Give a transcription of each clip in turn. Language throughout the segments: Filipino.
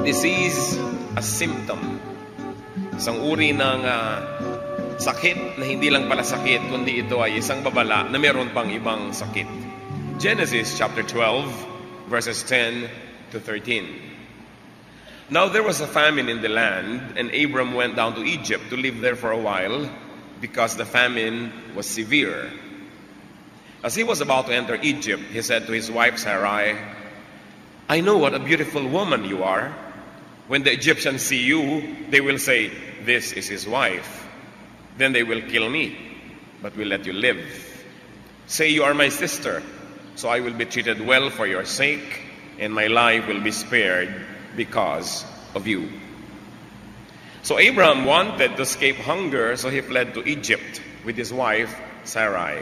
Disease, a symptom. Isang uri ng sakit na hindi lang pala sakit, kundi ito ay isang babala na meron pang ibang sakit. Genesis chapter 12, verses 10 to 13. Now there was a famine in the land, and Abram went down to Egypt to live there for a while, because the famine was severe. As he was about to enter Egypt, he said to his wife Sarai, I know what a beautiful woman you are. When the Egyptians see you, they will say, this is his wife. Then they will kill me, but will let you live. Say you are my sister, so I will be treated well for your sake, and my life will be spared because of you. So Abraham wanted to escape hunger, so he fled to Egypt with his wife Sarai.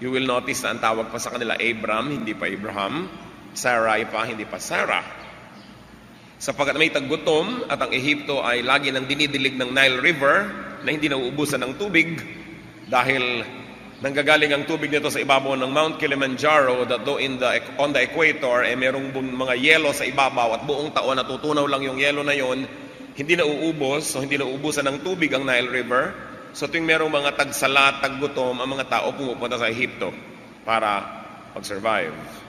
You will notice na ang tawag pa sa kanila Abram, hindi pa Abraham. Sarai pa, hindi pa Sarah. Sapagkat may taggutom at ang Ehipto ay lagi nang dinidilig ng Nile River na hindi nauubusan ng tubig dahil nanggagaling ang tubig nito sa ibabaw ng Mount Kilimanjaro, that though on the equator merong mga yelo sa ibabaw at buong taon natutunaw lang yung yelo na yon, hindi nauubos, so hindi nauubusan ng tubig ang Nile River. So tuwing merong mga tagsalat, taggutom, ang mga tao pumupunta sa Ehipto para mag-survive.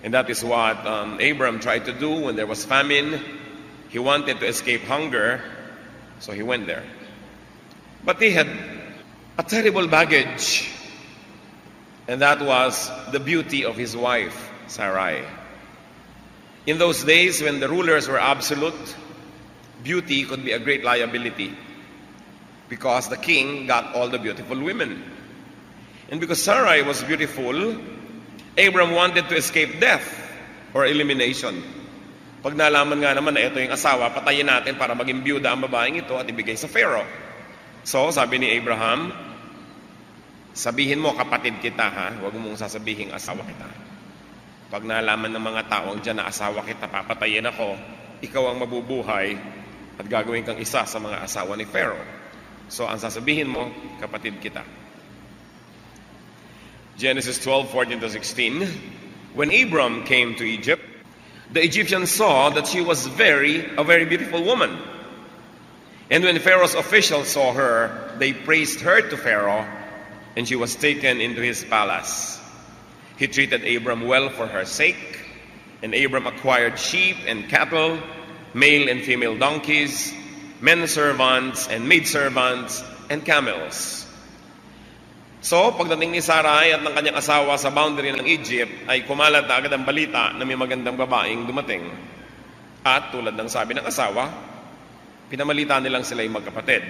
And that is what Abram tried to do when there was famine. He wanted to escape hunger, so he went there. But he had a terrible baggage, and that was the beauty of his wife, Sarai. In those days when the rulers were absolute, beauty could be a great liability because the king got all the beautiful women. And because Sarai was beautiful, Abram wanted to escape death or elimination. Pag nalaman nga naman na ito yung asawa, patayin natin para maging byuda ang babaeng ito at ibigay sa Pharaoh. So, sabi ni Abraham, sabihin mo kapatid kita ha, huwag mong sasabihin asawa kita. Pag nalaman ng mga taong dyan na asawa kita, papatayin ako, ikaw ang mabubuhay at gagawin kang isa sa mga asawa ni Pharaoh. So, ang sasabihin mo, kapatid kita. Genesis 12:14 to 16. When Abram came to Egypt, the Egyptians saw that she was a very beautiful woman. And when Pharaoh's officials saw her, they praised her to Pharaoh, and she was taken into his palace. He treated Abram well for her sake, and Abram acquired sheep and cattle, male and female donkeys, men servants and maid servants, and camels. So, pagdating ni Sarai at ng kanyang asawa sa boundary ng Egypt, ay kumalat na agad ang balita na may magandang babaeng dumating. At tulad ng sabi ng asawa, pinamalita nilang sila'y magkapatid.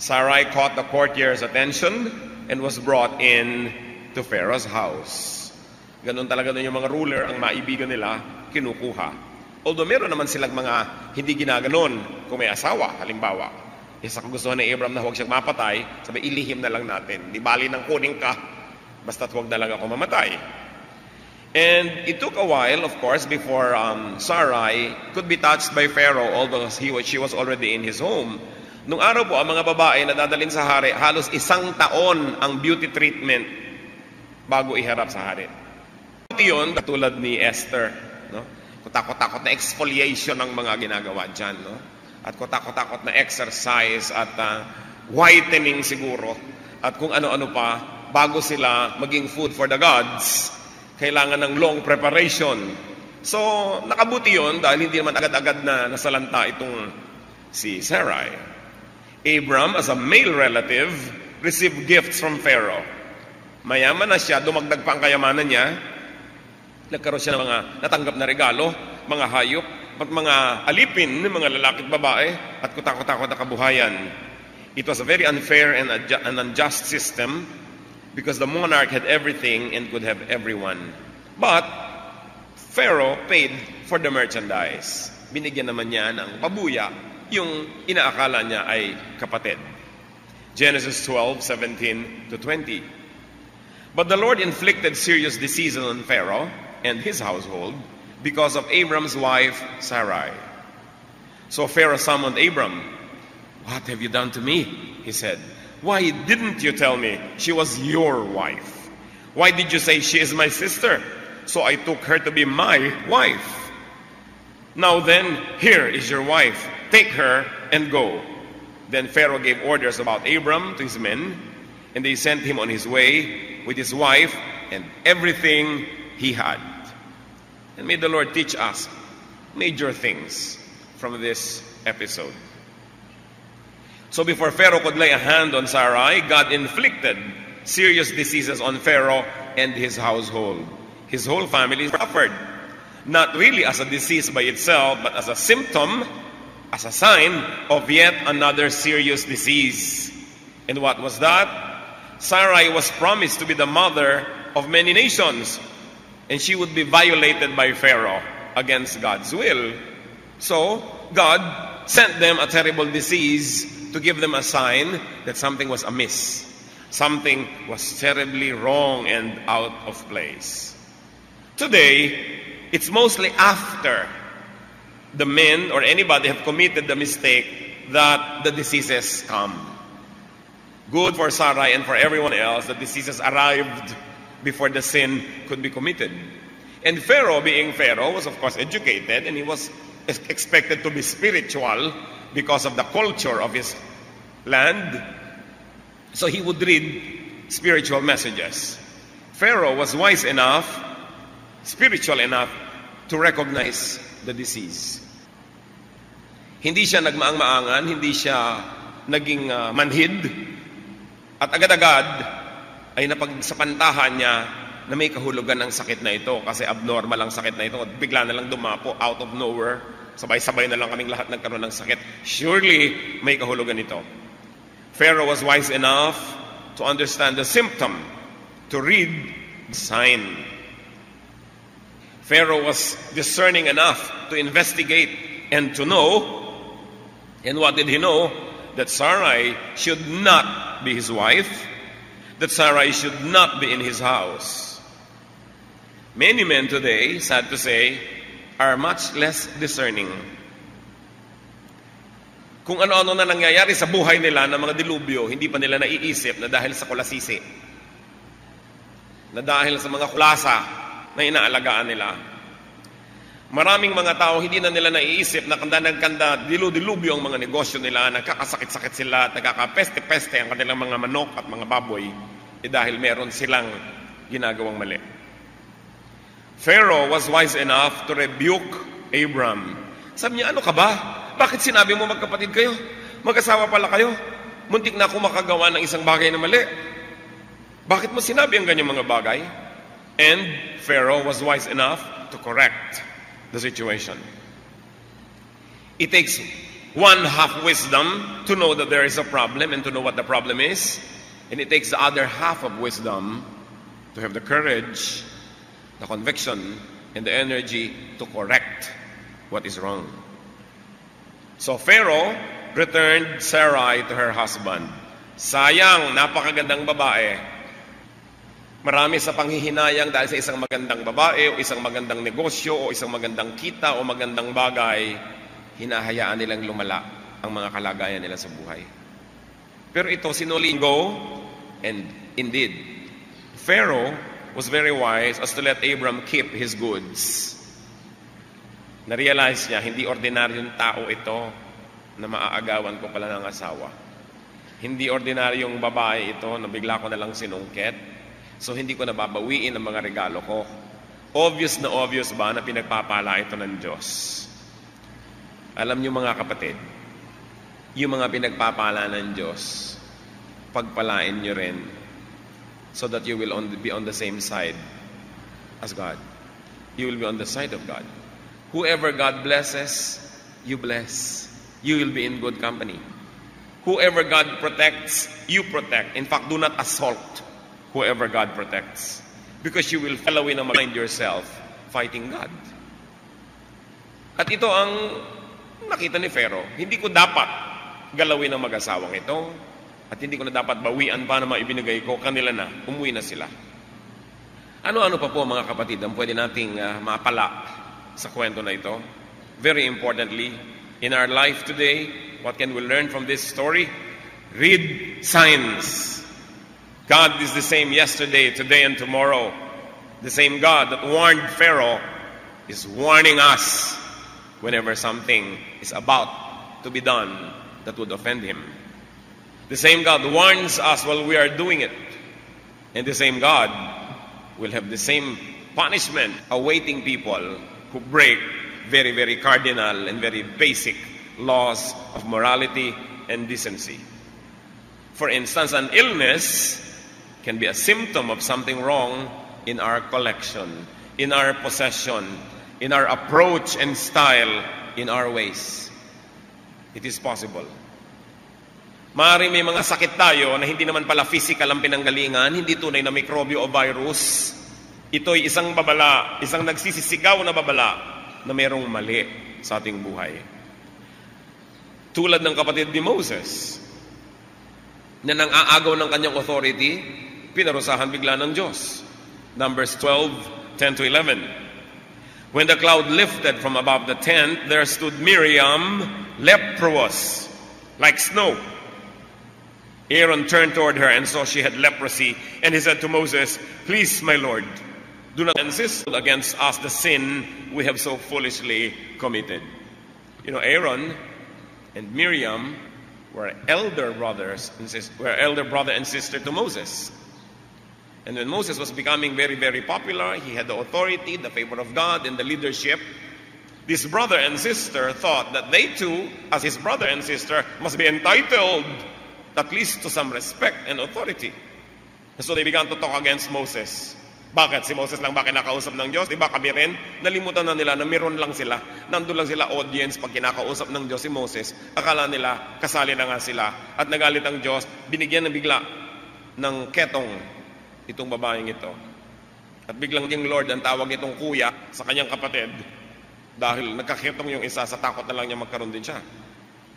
Sarai caught the courtier's attention and was brought in to Pharaoh's house. Ganun talaga nun yung mga ruler, ang maibigan nila, kinukuha. Although meron naman silang mga hindi ginaganon kung may asawa, halimbawa. Sa kagustuhan ni Abram na huwag siyang mapatay, sabi, ilihim na lang natin. Di bali nang kunin ka, basta't huwag na lang ako mamatay. And it took a while, of course, before Sarai could be touched by Pharaoh, although she was already in his home. Nung araw po, ang mga babae na dadalhin sa hari, halos 1 taon ang beauty treatment bago iharap sa hari. Ito yun, katulad ni Esther, no? Kutakot-takot na exfoliation ng mga ginagawa dyan, no? At kutakot-takot na exercise at whitening siguro at kung ano-ano pa bago sila maging food for the gods. Kailangan ng long preparation. So, nakabuti yun dahil hindi naman agad-agad na nasalanta itong si Sarai. Abram, as a male relative, received gifts from Pharaoh. Mayaman na siya, dumagdag pa ang kayamanan niya. Nagkaroon siya ng mga natanggap na regalo, mga hayop, at mga alipin ng mga lalaki at babae, at kutakot-takot na kabuhayan. It was a very unfair and unjust system because the monarch had everything and could have everyone. But Pharaoh paid for the merchandise. Binigyan naman niya ng pabuya yung inaakala niya ay kapatid. Genesis 12:17 to 20. But the Lord inflicted serious disease on Pharaoh and his household because of Abram's wife, Sarai. So Pharaoh summoned Abram. What have you done to me? He said. Why didn't you tell me she was your wife? Why did you say she is my sister? So I took her to be my wife. Now then, here is your wife. Take her and go. Then Pharaoh gave orders about Abram to his men, and they sent him on his way with his wife and everything he had. And may the Lord teach us major things from this episode. So before Pharaoh could lay a hand on Sarai, God inflicted serious diseases on Pharaoh and his household. His whole family suffered, not really as a disease by itself, but as a symptom, as a sign of yet another serious disease. And what was that? Sarai was promised to be the mother of many nations, and she would be violated by Pharaoh against God's will. So God sent them a terrible disease to give them a sign that something was amiss. Something was terribly wrong and out of place. Today, it's mostly after the men or anybody have committed the mistake that the diseases come. Good for Sarai and for everyone else, the diseases arrived before the sin could be committed. And Pharaoh, being Pharaoh, was of course educated, and he was expected to be spiritual because of the culture of his land. So he would read spiritual messages. Pharaoh was wise enough, spiritual enough, to recognize the disease. Hindi siya nagmaang-maangan, hindi siya naging manhid, at agad-agad ay napagsapantahan niya na may kahulugan ng sakit na ito kasi abnormal ang sakit na ito at bigla na lang dumapo out of nowhere. Sabay-sabay na lang kaming lahat nagkaroon ng sakit. Surely may kahulugan ito. Pharaoh was wise enough to understand the symptom, to read the sign. Pharaoh was discerning enough to investigate and to know. And what did he know? That Sarai should not be his wife, that Sarai should not be in his house. Many men today, sad to say, are much less discerning. Kung ano-ano na nangyayari sa buhay nila ng mga dilubyo, hindi pa nila naiisip na dahil sa kulasisi, na dahil sa mga kulasa na inaalagaan nila. Maraming mga tao, hindi na nila naiisip na kanda-kanda, dilubyo ang mga negosyo nila, nagkakasakit-sakit sila, nagkakapeste-peste ang kanilang mga manok at mga baboy, dahil meron silang ginagawang mali. Pharaoh was wise enough to rebuke Abram. Sabi niya, ano ka ba? Bakit sinabi mo magkapatid kayo? Mag-asawa pala kayo? Muntik na ako makagawa ng isang bagay na mali. Bakit mo sinabi ang ganyang mga bagay? And Pharaoh was wise enough to correct the situation. It takes one half wisdom to know that there is a problem and to know what the problem is. And it takes the other half of wisdom to have the courage, the conviction, and the energy to correct what is wrong. So Pharaoh returned Sarai to her husband. Sayang, napakagandang babae. Marami sa panghihinayang dahil sa isang magandang babae o isang magandang negosyo o isang magandang kita o magandang bagay, hinahayaan nilang lumala ang mga kalagayan nila sa buhay. Pero ito, sinuli go, and indeed, Pharaoh was very wise as to let Abram keep his goods. Na-realize niya, hindi ordinaryong tao ito na maaagawan ko pala ng asawa. Hindi ordinaryong babae ito na bigla ko na lang sinungkit. So hindi ko nababawiin ang mga regalo ko. Obvious na obvious ba na pinagpapala ito ng Diyos? Alam niyo mga kapatid, yung mga pinagpapala ng Diyos, pagpalain niyo rin so that you will be on the same side as God. You will be on the side of God. Whoever God blesses, you bless. You will be in good company. Whoever God protects, you protect. In fact, do not assault whoever God protects. Because you will fall away na find yourself fighting God. At ito ang nakita ni Pharaoh. Hindi ko dapat galawin ang mag-asawang ito. At hindi ko na dapat bawian pa na maibinigay ko. Kanila na. Umuwi na sila. Ano-ano pa po mga kapatid ang pwede nating mapala sa kwento na ito? Very importantly, in our life today, what can we learn from this story? Read signs. God is the same yesterday, today, and tomorrow. The same God that warned Pharaoh is warning us whenever something is about to be done that would offend Him. The same God warns us while we are doing it. And the same God will have the same punishment awaiting people who break very, very cardinal and very basic laws of morality and decency. For instance, an illness can be a symptom of something wrong in our collection, in our possession, in our approach and style, in our ways. It is possible. Maaaring may mga sakit tayo na hindi naman pala physical ang pinanggalingan, hindi tunay na mikrobyo o virus. Ito'y isang babala, isang nagsisisigaw na babala na mayroong mali sa ating buhay. Tulad ng kapatid ni Moses, na nang aagaw ng kanyang authority, pinarusahan bigla ng Diyos. Numbers 12:10-11. When the cloud lifted from above the tent, there stood Miriam, leprous, like snow. Aaron turned toward her and saw she had leprosy, and he said to Moses, "Please, my Lord, do not insist against us the sin we have so foolishly committed." You know, Aaron and Miriam were elder brother and sister to Moses. And when Moses was becoming very, very popular, he had the authority, the favor of God, and the leadership. This brother and sister thought that they too, as his brother and sister, must be entitled at least to some respect and authority. And so they began to talk against Moses. Bakit? Si Moses lang ba kinakausap ng Diyos? Diba kami rin? Nalimutan na nila na meron lang sila. Nandun lang sila audience pag kinakausap ng Diyos si Moses. Akala nila kasali na nga sila. At nagalit ang Diyos, binigyan ng bigla ng ketong itong babaeng ito. At biglang yung Lord ang tawag itong kuya sa kanyang kapatid dahil nagkaketong yung isa, sa takot na lang niya magkaroon din siya.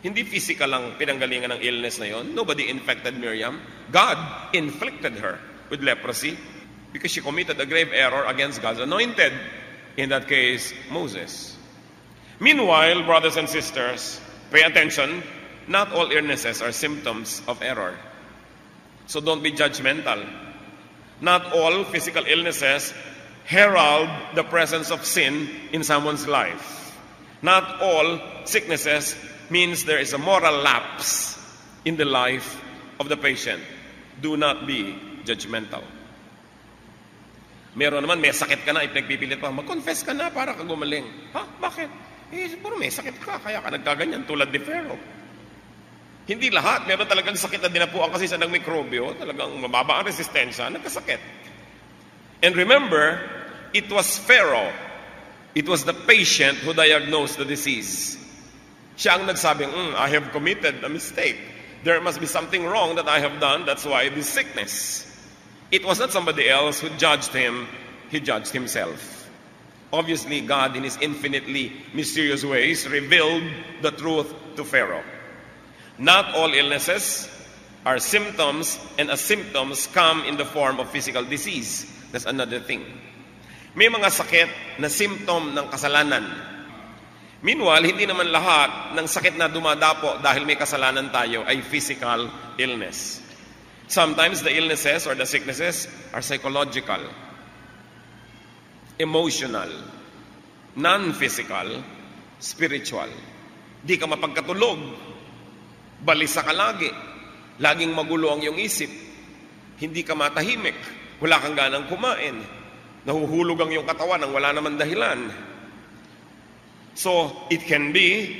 Hindi physical lang pinanggalingan ng illness na yon. Nobody infected Miriam. God inflicted her with leprosy because she committed a grave error against God's anointed. In that case, Moses. Meanwhile, brothers and sisters, pay attention. Not all illnesses are symptoms of error. So don't be judgmental. Not all physical illnesses herald the presence of sin in someone's life. Not all sicknesses means there is a moral lapse in the life of the patient. Do not be judgmental. Meron naman, may sakit ka na, ipinagpipilit pa, mag-confess ka na para ka gumaling. Ha? Bakit? Siguro may sakit ka, kaya ka nagkaganyan, tulad ni Pharaoh. Hindi lahat. Meron talagang sakit na dinapuan kasi sa ng mikrobyo, talagang mababa ang resistensya, nagkasakit. And remember, it was Pharaoh. It was the patient who diagnosed the disease. Siya ang nagsabing, I have committed a mistake. There must be something wrong that I have done. That's why this sickness. It was not somebody else who judged him. He judged himself. Obviously, God, in His infinitely mysterious ways, revealed the truth to Pharaoh. Not all illnesses are symptoms, and as symptoms come in the form of physical disease. That's another thing. May mga sakit na symptom ng kasalanan. Meanwhile, hindi naman lahat ng sakit na dumadapo dahil may kasalanan tayo ay physical illness. Sometimes the illnesses or the sicknesses are psychological, emotional, non-physical, spiritual. Di ka mapagkatulog, balisa ka lagi, laging magulo ang iyong isip, hindi ka matahimik, wala kang ganang kumain, nahuhulog ang iyong katawan nang wala naman dahilan. So, it can be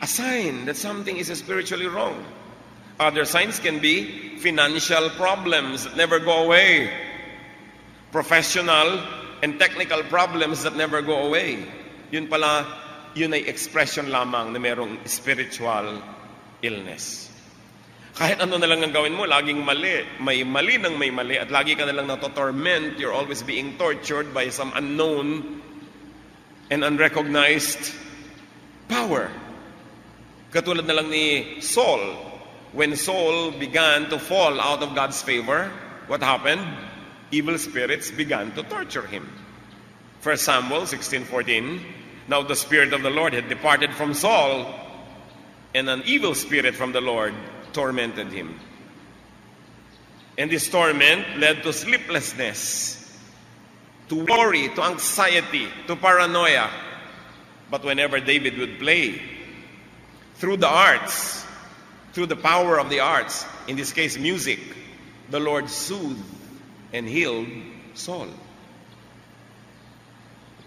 a sign that something is spiritually wrong. Other signs can be financial problems that never go away. Professional and technical problems that never go away. Yun pala, yun ay expression lamang na merong spiritual illness. Kahit ano na lang ang gawin mo, laging mali. May mali nang may mali at lagi ka na lang natotorment. You're always being tortured by some unknown and unrecognized power. Katulad na lang ni Saul. When Saul began to fall out of God's favor, what happened? Evil spirits began to torture him. 1 Samuel 16:14. Now the Spirit of the Lord had departed from Saul, and an evil spirit from the Lord tormented him. And this torment led to sleeplessness, to worry, to anxiety, to paranoia. But whenever David would play, through the arts, through the power of the arts, in this case music, the Lord soothed and healed Saul.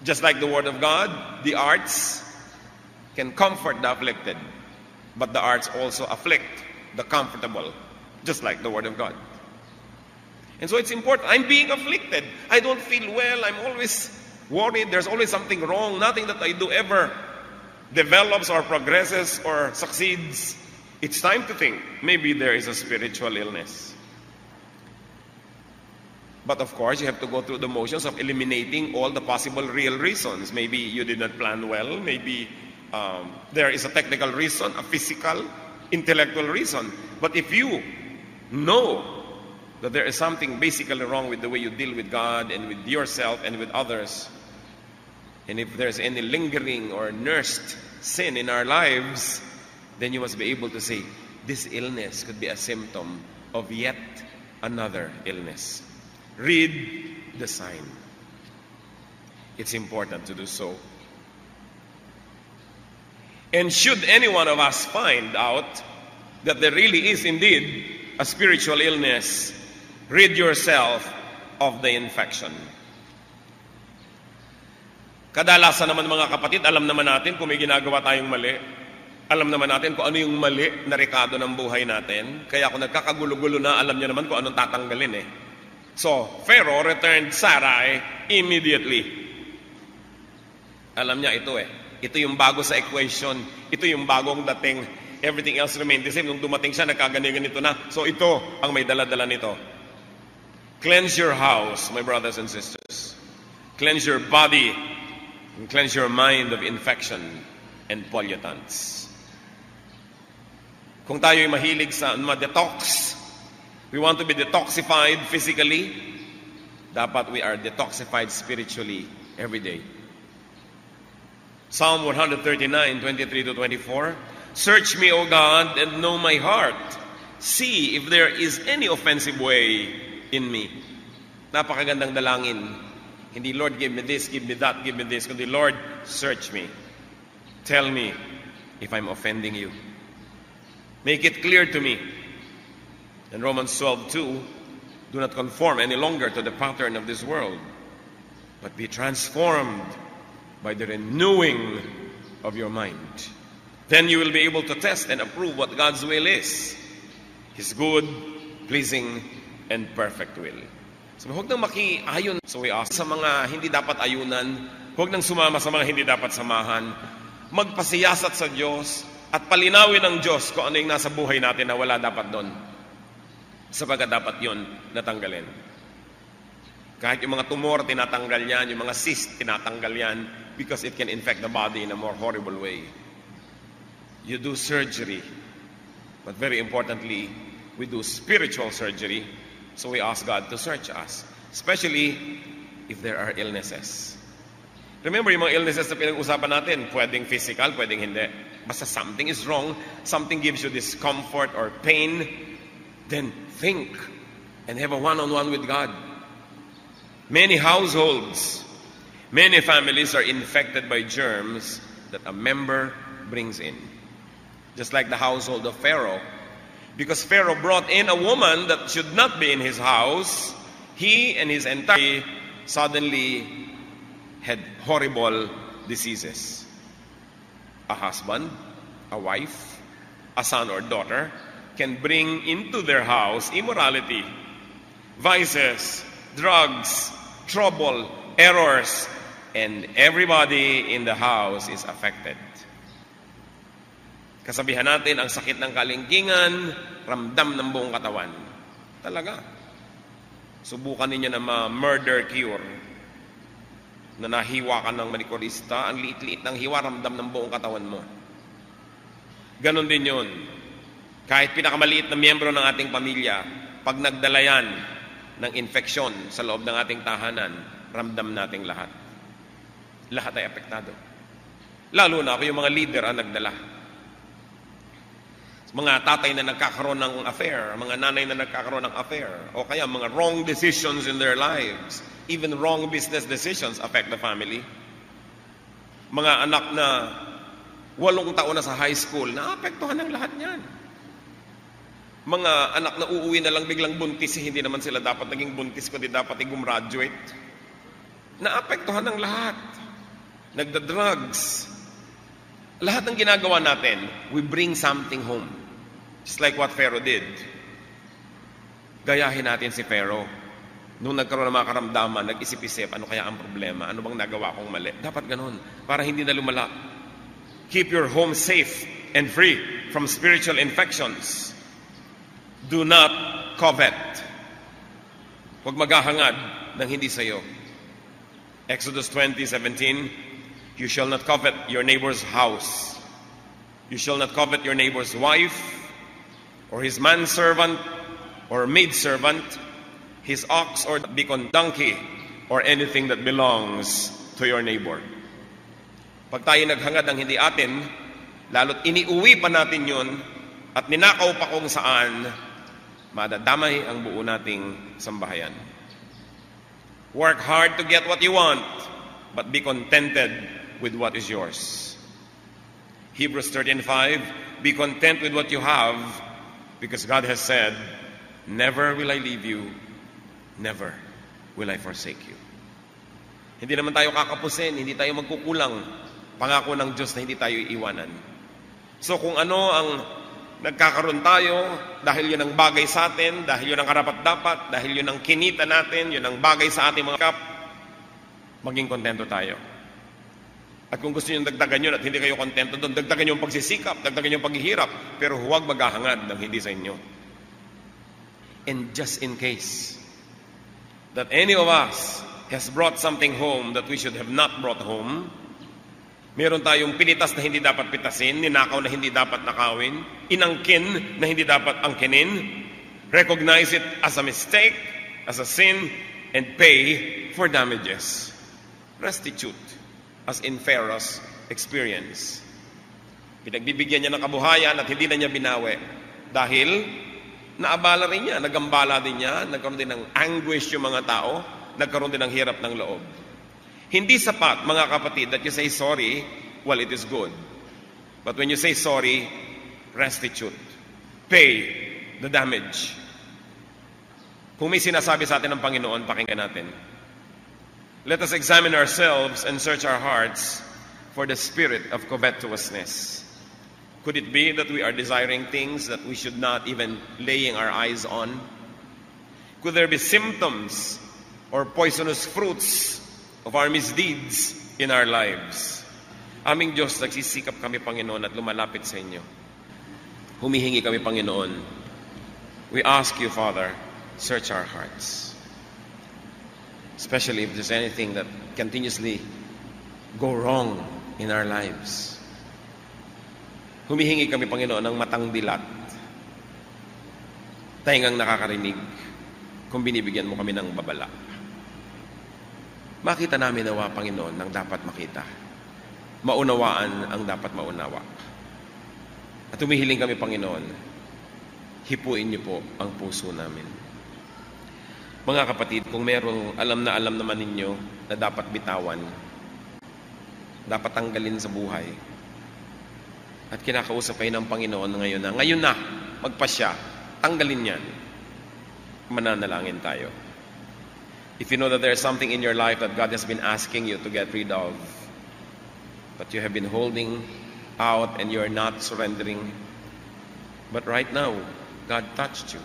Just like the Word of God, the arts can comfort the afflicted, but the arts also afflict the comfortable, just like the Word of God. And so it's important. I'm being afflicted. I don't feel well. I'm always worried. There's always something wrong. Nothing that I do ever develops or progresses or succeeds. It's time to think, maybe there is a spiritual illness. But of course, you have to go through the motions of eliminating all the possible real reasons. Maybe you did not plan well. Maybe there is a technical reason, a physical, intellectual reason. But if you know that there is something basically wrong with the way you deal with God and with yourself and with others, and if there's any lingering or nursed sin in our lives, then you must be able to say, this illness could be a symptom of yet another illness. Read the sign. It's important to do so. And should any one of us find out that there really is indeed a spiritual illness, rid yourself of the infection. Kadalasan naman mga kapatid, alam naman natin kung may ginagawa tayong mali. Alam naman natin kung ano yung mali na rekado ng buhay natin. Kaya kung nagkakagulo-gulo na, alam niya naman kung anong tatanggalin eh. So, Pharaoh returned Sarai immediately. Alam niya ito eh. Ito yung bago sa equation. Ito yung bagong dating. Everything else remained the same. Nung dumating siya, nagkaganito na. So, ito ang may dala-dala nito. Cleanse your house, my brothers and sisters. Cleanse your body and cleanse your mind of infection and pollutants. Kung tayo'y mahilig sa ma-detox, we want to be detoxified physically, dapat we are detoxified spiritually every day. Psalm 139:23-24. Search me, O God, and know my heart. See if there is any offensive way in me. Napakagandang dalangin. Hindi, Lord, give me this, give me that, give me this. Kundi, Lord, search me. Tell me if I'm offending you. Make it clear to me. In Romans 12:2, do not conform any longer to the pattern of this world, but be transformed by the renewing of your mind. Then you will be able to test and approve what God's will is. His good, pleasing, and perfect will. So huwag nang makiayon. So we ask sa mga hindi dapat ayunan, huwag nang sumama sa mga hindi dapat samahan. Magpasiyasat sa Diyos at palinawin ng Diyos kung ano yung nasa buhay natin na wala dapat doon. Sapagkat dapat yon natanggalin. Kahit yung mga tumor, tinatanggal yan. Yung mga cyst, tinatanggal yan. Because it can infect the body in a more horrible way. You do surgery. But very importantly, we do spiritual surgery. So we ask God to search us. Especially if there are illnesses. Remember yung mga illnesses na pinag-usapan natin. Pwedeng physical, pwedeng hindi. Basta something is wrong, something gives you discomfort or pain, then think and have a one-on-one with God. Many households, many families are infected by germs that a member brings in. Just like the household of Pharaoh. Because Pharaoh brought in a woman that should not be in his house, he and his entire suddenly had horrible diseases. A husband, a wife, a son or daughter can bring into their house immorality, vices, drugs, trouble, errors, and everybody in the house is affected. Kasabihan natin, ang sakit ng kalingkingan, ramdam ng buong katawan. Talaga. Subukan ninyo na ma-murder cure. Na nahiwa ka ng manikurista, ang liit-liit ng hiwa, ramdam ng buong katawan mo. Ganon din yun. Kahit pinakamaliit na miyembro ng ating pamilya, pag nagdala yan ng infeksyon sa loob ng ating tahanan, ramdam nating lahat. Lahat ay apektado. Lalo na kung yung mga leader ang nagdala. Mga tatay na nagkakaroon ng affair, mga nanay na nagkakaroon ng affair, o kaya mga wrong decisions in their lives, even wrong business decisions affect the family. Mga anak na 8 taon na sa high school, naapektuhan ng lahat niyan. Mga anak na uuwi na lang biglang buntis, hindi naman sila dapat naging buntis, kundi dapat i-gumraduate. Naapektuhan ng lahat. Nagda-drugs. Lahat ng ginagawa natin, we bring something home. Just like what Pharaoh did. Gayahin natin si Pharaoh. Nung nagkaroon ng mga karamdaman, nag-isip-isip, ano kaya ang problema? Ano bang nagawa kong mali? Dapat ganun, para hindi na lumala. Keep your home safe and free from spiritual infections. Do not covet. Huwag maghahangad ng hindi sa'yo. Exodus 20:17, you shall not covet your neighbor's house. You shall not covet your neighbor's wife, or his manservant, or maidservant, his ox or beacon donkey, or anything that belongs to your neighbor. Pag tayo naghangad ng hindi atin, lalo't iniuwi pa natin yun, at ninakaw pa kung saan, madadamay ang buo nating sambahayan. Work hard to get what you want, but be contented with what is yours. Hebrews 13:5, be content with what you have, because God has said, never will I leave you, never will I forsake you. Hindi naman tayo kakapusin, hindi tayo magkukulang. Pangako ng Diyos na hindi tayo iiwanan. So kung ano ang nagkakaroon tayo, dahil yun ang bagay sa atin, dahil yun ang karapat-dapat, dahil yun ang kinita natin, yun ang bagay sa ating mga kap, maging kontento tayo. At kung gusto nyo dagdagan yun at hindi kayo kontento doon, dagdagan nyo ang pagsisikap, dagdagan nyo ang paghihirap, pero huwag maghahangad ng hindi sa inyo. And just in case that any of us has brought something home that we should have not brought home, meron tayong pinitas na hindi dapat pitasin, ninakaw na hindi dapat nakawin, inangkin na hindi dapat angkinin, recognize it as a mistake, as a sin, and pay for damages. Restitute, as in Pharaoh's experience. Pinagbibigyan niya ng kabuhayan at hindi na niya binawi. Dahil naabala rin niya, nagambala din niya, nagkaroon din ng anguish yung mga tao, nagkaroon din ng hirap ng loob. Hindi sapat, mga kapatid, that you say sorry, well, it is good. But when you say sorry, restitute. Pay the damage. Kung may sinasabi sa atin ng Panginoon, pakinggan natin. Let us examine ourselves and search our hearts for the spirit of covetousness. Could it be that we are desiring things that we should not even laying our eyes on? Could there be symptoms or poisonous fruits of our misdeeds in our lives? Aming Diyos, nagsisikap kami, Panginoon, at lumalapit sa inyo. Humihingi kami, Panginoon. We ask you, Father, search our hearts. Especially if there's anything that continuously go wrong in our lives. Humihingi kami, Panginoon, ng matang dilat, taingang nakakarinig, kung binibigyan mo kami ng babala. Makita namin nawa, Panginoon, ang dapat makita. Maunawaan ang dapat maunawa. At humihiling kami, Panginoon, hipuin niyo po ang puso namin. Mga kapatid, kung merong alam naman ninyo na dapat bitawan, dapat tanggalin sa buhay, at kinakausap kayo ng Panginoon ngayon na, magpasya, tanggalin yan, mananalangin tayo. If you know that there's something in your life that God has been asking you to get rid of, but you have been holding out and you're not surrendering, but right now, God touched you,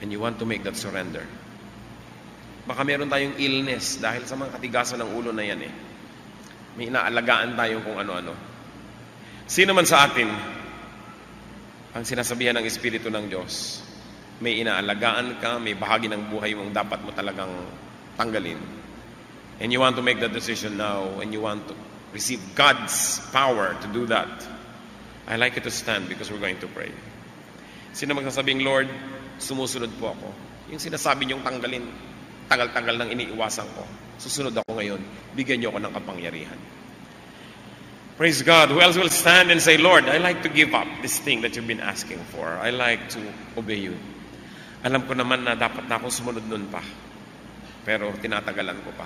and you want to make that surrender. Baka meron tayong illness dahil sa mga katigasan ng ulo na yan eh. May inaalagaan tayo kung ano-ano. Sino man sa atin ang sinasabihan ng Espiritu ng Diyos, may inaalagaan ka, may bahagi ng buhay mong dapat mo talagang tanggalin. And you want to make that decision now, and you want to receive God's power to do that. I'd like you to stand because we're going to pray. Sino magsasabing, Lord, sumusunod po ako. Yung sinasabi niyong tanggalin, tagal-tagal nang iniiwasan ko. Susunod ako ngayon. Bigyan niyo ako ng kapangyarihan. Praise God. Who else will stand and say, Lord, I like to give up this thing that you've been asking for. I like to obey you. Alam ko naman na dapat na akong sumunod nun pa. Pero tinatagalan ko pa.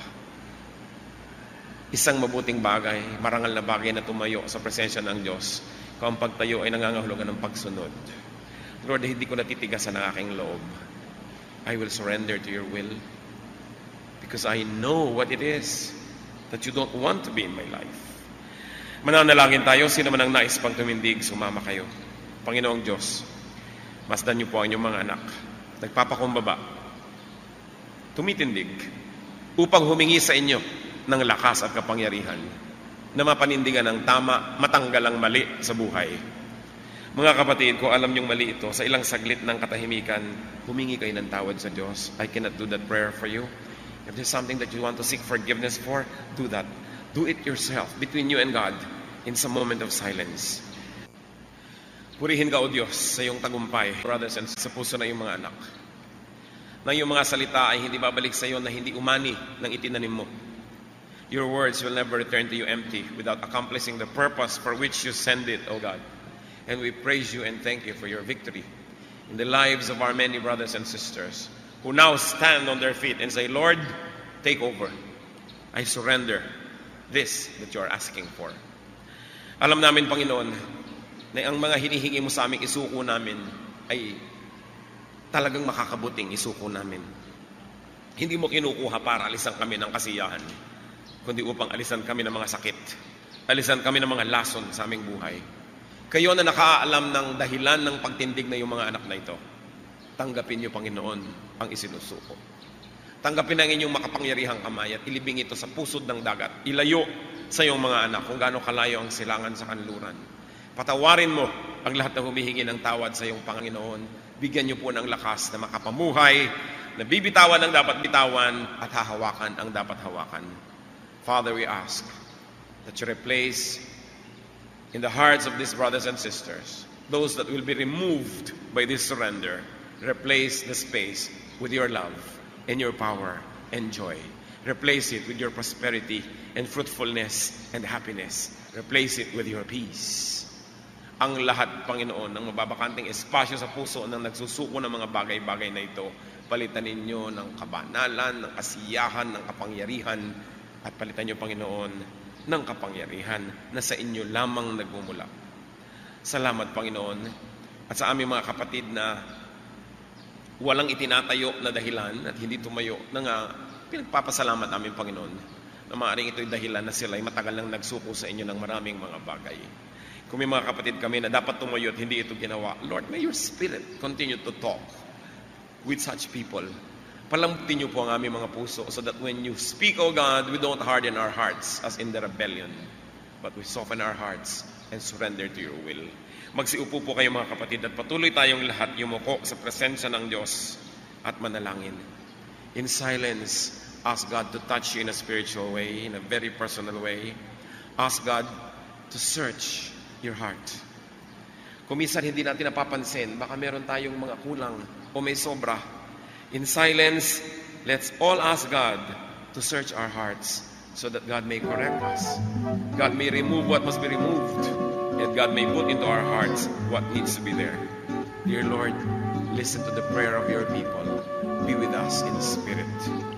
Isang mabuting bagay, marangal na bagay na tumayo sa presensya ng Diyos kung ang pagtayo ay nangangahulugan ng pagsunod. Lord, hindi ko natitigasan ang aking loob. I will surrender to your will because I know what it is that you don't want to be in my life. Mananalangin tayo, sino man ang nais pang tumindig, sumama kayo. Panginoong Diyos, masdan niyo po ang inyong mga anak, nagpapakumbaba, tumitindig, upang humingi sa inyo ng lakas at kapangyarihan na mapanindigan ang tama, matanggal ang mali sa buhay. Mga kapatid, kung alam niyong mali ito, sa ilang saglit ng katahimikan, humingi kayo ng tawad sa Diyos. I cannot do that prayer for you. If there's something that you want to seek forgiveness for, do that. Do it yourself, between you and God, in some moment of silence. Purihin ka, O Diyos, sa iyong tagumpay, brothers and sa puso na iyong mga anak. Na iyong mga salita ay hindi babalik sa iyo na hindi umani ng itinanim mo. Your words will never return to you empty without accomplishing the purpose for which you send it, O God. And we praise you and thank you for your victory in the lives of our many brothers and sisters who now stand on their feet and say, Lord, take over. I surrender this that you are asking for. Alam namin, Panginoon, na ang mga hinihingi mo sa aming isuko namin ay talagang makakabuting isuko namin. Hindi mo kinukuha para alisan kami ng kasiyahan, kundi upang alisan kami ng mga sakit, alisan kami ng mga lason sa aming buhay. Kayo na nakaalam ng dahilan ng pagtindig na yung mga anak na ito, tanggapin niyo, Panginoon, ang isinusuko. Tanggapin ang inyong makapangyarihang kamay at ilibing ito sa pusod ng dagat. Ilayo sa iyong mga anak kung gaano kalayo ang silangan sa kanluran. Patawarin mo ang lahat na humihingi ng tawad sa iyong Panginoon. Bigyan niyo po ng lakas na makapamuhay, na bibitawan ang dapat bitawan at hahawakan ang dapat hawakan. Father, we ask that you replace in the hearts of these brothers and sisters, those that will be removed by this surrender, replace the space with your love and your power and joy. Replace it with your prosperity and fruitfulness and happiness. Replace it with your peace. Ang lahat, Panginoon, ng mababakanting espasyo sa puso ng nagsusuko ng mga bagay-bagay na ito, palitan ninyo ng kabanalan, ng kasiyahan, ng kapangyarihan, at palitan niyo, Panginoon, ng kapangyarihan na sa inyo lamang nagmumula. Salamat, Panginoon, at sa aming mga kapatid na walang itinatayo na dahilan at hindi tumayo na nga pinagpapasalamat namin, Panginoon, na maaaring ito'y dahilan na sila ay matagal nang nagsuko sa inyo ng maraming mga bagay. Kung may mga kapatid kami na dapat tumayo at hindi ito ginawa, Lord, may your Spirit continue to talk with such people. Palambutin niyo po ang aming mga puso so that when you speak, O God, we don't harden our hearts as in the rebellion, but we soften our hearts and surrender to your will. Magsiupo po kayo, mga kapatid, at patuloy tayong lahat yumuko sa presensya ng Diyos at manalangin. In silence, ask God to touch you in a spiritual way, in a very personal way. Ask God to search your heart. Kung minsan hindi natin napapansin, baka meron tayong mga kulang o may sobra. In silence, let's all ask God to search our hearts so that God may correct us. God may remove what must be removed, and God may put into our hearts what needs to be there. Dear Lord, listen to the prayer of your people. Be with us in spirit.